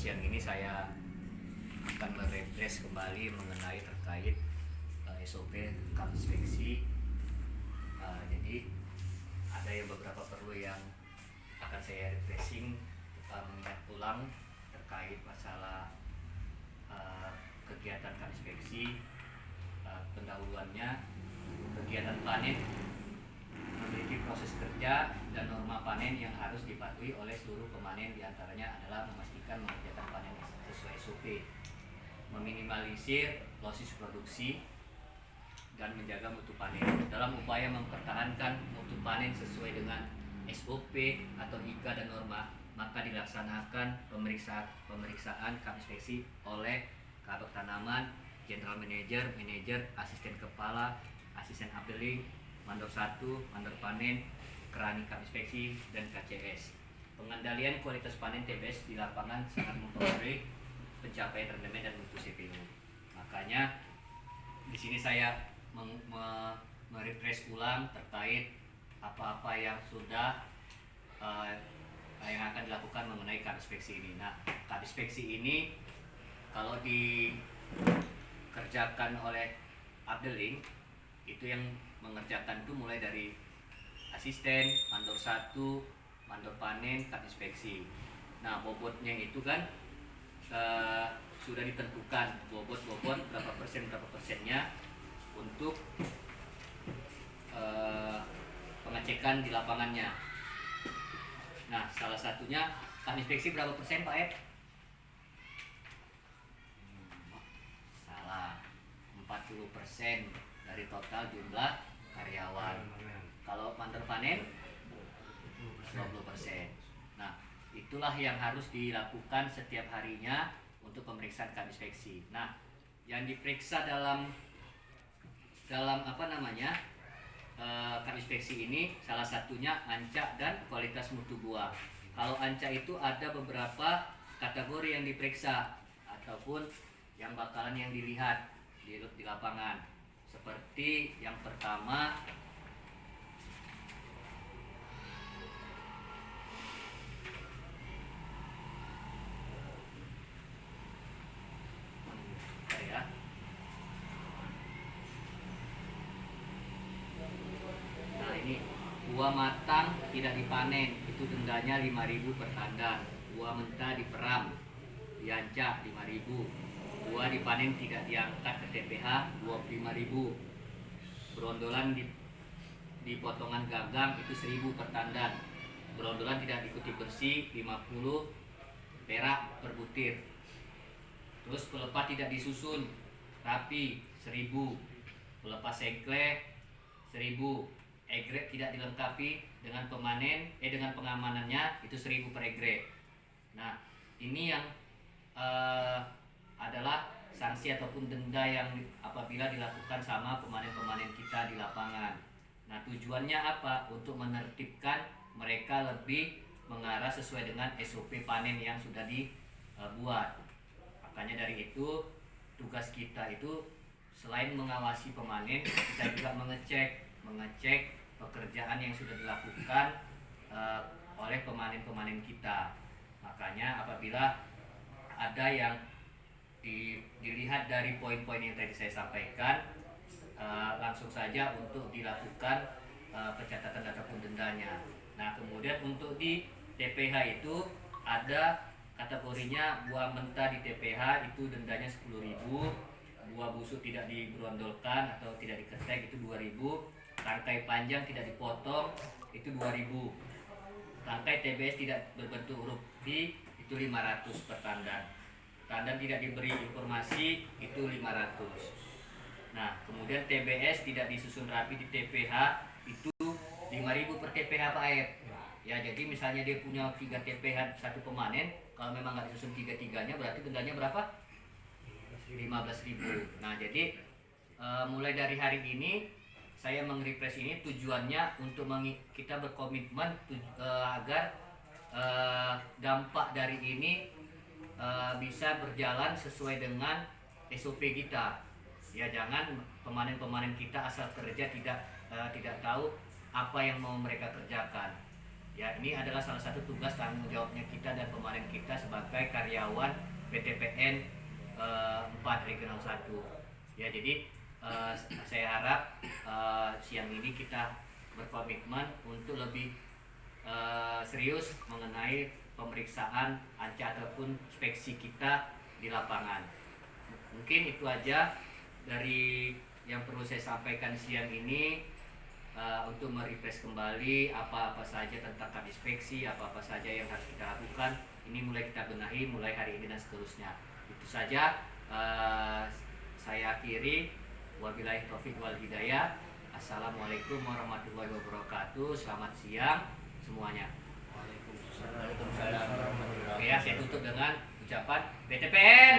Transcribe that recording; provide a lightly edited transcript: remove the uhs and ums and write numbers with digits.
siang ini saya akan merefresh kembali mengenai terkait SOP Kap Inspeksi. Jadi ada yang beberapa perlu yang akan saya refreshing, mengingat ulang terkait masalah kegiatan Kap Inspeksi. Pendahuluannya, kegiatan panen memiliki proses kerja dan norma panen yang harus dipatuhi oleh seluruh pemanen, diantaranya adalah memastikan mengerjakan panen sesuai SOP, meminimalisir losis produksi, dan menjaga mutu panen. Dalam upaya mempertahankan mutu panen sesuai dengan SOP atau IKA dan norma, maka dilaksanakan pemeriksaan Kap Inspeksi oleh Kabak Tanaman, General Manager, Manager, Asisten Kepala, Asisten Updeling, Mandor 1, Mandor Panen, Kerani Kap Inspeksi, dan KCS. Pengendalian kualitas panen TBS di lapangan sangat mempengaruhi pencapaian rendemen dan mutu CPU. Makanya di sini saya merefresh ulang terkait apa-apa yang sudah yang akan dilakukan mengenai Kap Inspeksi ini. Nah, Kap Inspeksi ini kalau dikerjakan oleh Updeling, itu yang mengerjakan itu mulai dari asisten, mandor 1, mandor panen, Kap Inspeksi. Nah, bobotnya itu kan sudah ditentukan bobot berapa persennya untuk pengecekan di lapangannya. Nah, salah satunya Kap Inspeksi berapa persen, Pak Ed? Salah, 40% dari total jumlah karyawan. Kalau mandor panen 20%. Nah, itulah yang harus dilakukan setiap harinya untuk pemeriksaan Kap Inspeksi. Nah, yang diperiksa dalam Kap Inspeksi ini salah satunya ANCA dan kualitas mutu buah. Kalau ANCA itu ada beberapa kategori yang diperiksa ataupun yang bakalan yang dilihat di lapangan. Seperti yang pertama, nah ini buah matang tidak dipanen, itu dendanya 5.000 per tandan. Buah mentah diperam, diancak 5.000. Buah dipanen tidak diangkat ke TPH 25.000. Berondolan di potongan gagang itu 1.000 per tandan. Berondolan tidak diikuti bersih 50 perak per butir. Terus pelepah tidak disusun rapi 1.000. Pelepah sengkleh 1.000. Egrek tidak dilengkapi dengan dengan pengamanannya itu 1.000 per egrek. Nah, ini yang adalah sanksi ataupun denda yang apabila dilakukan sama pemanen-pemanen kita di lapangan. Nah, tujuannya apa? Untuk menertibkan mereka lebih mengarah sesuai dengan SOP panen yang sudah dibuat. Makanya dari itu tugas kita itu selain mengawasi pemanen, kita juga mengecek pekerjaan yang sudah dilakukan oleh pemanen-pemanen kita. Makanya apabila ada yang dilihat dari poin-poin yang tadi saya sampaikan, langsung saja untuk dilakukan pencatatan ataupun dendanya. Nah, kemudian untuk di TPH itu ada kategorinya buah mentah di TPH itu dendanya 10.000, buah busuk tidak diberondolkan atau tidak diketek itu 2.000, rangkai panjang tidak dipotong itu 2.000, rangkai TBS tidak berbentuk huruf V itu 500 per tandan. Tandan tidak diberi informasi itu 500. Nah, kemudian TBS tidak disusun rapi di TPH itu 5.000 per TPH, Pak Ed. Ya, jadi misalnya dia punya 3 TPH satu pemanen, kalau memang nggak disusun 3-3-nya berarti dendanya berapa? 15.000. Nah, jadi mulai dari hari ini saya meng-refresh ini tujuannya untuk kita berkomitmen agar dampak dari ini bisa berjalan sesuai dengan SOP kita. Ya, jangan pemanen-pemanen kita asal kerja tidak tahu apa yang mau mereka kerjakan. Ya, ini adalah salah satu tugas tanggung jawabnya kita dan kemarin kita sebagai karyawan PTPN 4 Regional 1. Ya, jadi saya harap siang ini kita berkomitmen untuk lebih serius mengenai pemeriksaan ANCA ataupun inspeksi kita di lapangan. Mungkin itu aja dari yang perlu saya sampaikan siang ini. Untuk merefresh kembali apa-apa saja tentang inspeksi, apa-apa saja yang harus kita lakukan, ini mulai kita benahi mulai hari ini dan seterusnya. Itu saja saya akhiri. Wabillahi taufiq wal hidayah. Assalamualaikum warahmatullahi wabarakatuh. Selamat siang semuanya. Waalaikumsalam warahmatullahi wabarakatuh. Oke ya, saya tutup dengan ucapan PTPN